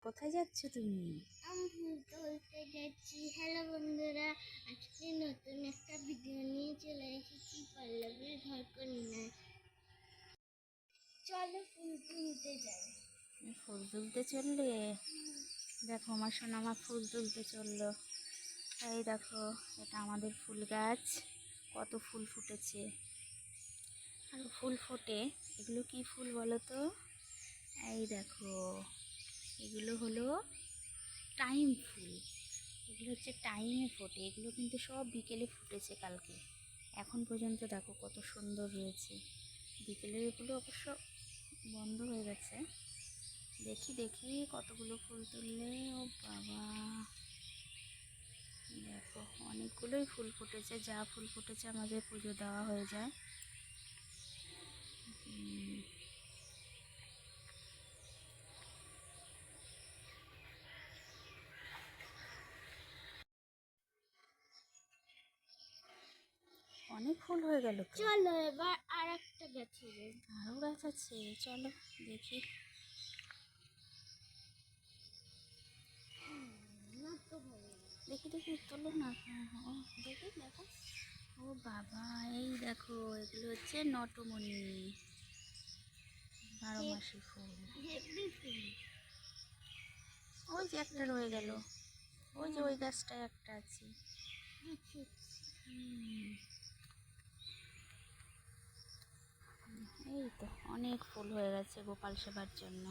কোথায় যাচ্ছ তুমি? আমি ফুল তুলতে যাচ্ছি। হ্যালো বন্ধুরা, আজকে নতুন একটা ভিডিও নিয়ে চলে এসেছি পল্লবীর ঘর কন্যায়। চলো ফুল তুলতে যাই। তুমি ফুল তুলতে চললে? দেখো আমার সোনা আমার ফুল তুলতে চললো। এই দেখো, এটা আমাদের ফুল গাছ, কত ফুল ফুটেছে আর ফুল ফোটে। এগুলো কি ফুল বলো তো? এই দেখো, এগুলো হলো টাইম ফুল। এগুলো হচ্ছে টাইমে ফোটে। এগুলো কিন্তু সব বিকেলে ফুটেছে কালকে, এখন পর্যন্ত দেখো কত সুন্দর রয়েছে। বিকেলের এগুলো অবশ্য বন্ধ হয়ে গেছে। দেখি দেখি কতগুলো ফুল তুললে। ও বাবা, দেখো অনেকগুলোই ফুল ফুটেছে। যা ফুল ফুটেছে আমাদের পুজো দেওয়া হয়ে যায়। অনেক ফুল হয়ে গেল তো। চলো এবার আর একটা গাছে যাই। আরও গাছ আছে, চলো দেখি। দেখি দেখি তোলো না। ও দেখি দেখো, ও বাবা এই দেখো, এগুলো হচ্ছে নটমণি, 12 মাসি ফুল। হেভি ফুল। ওই যে একটা রয়ে গেল, ওই যে ওই গাছটায় একটা আছে। এই তো অনেক ফুল হয়ে গেছে গোপাল সেবার জন্য।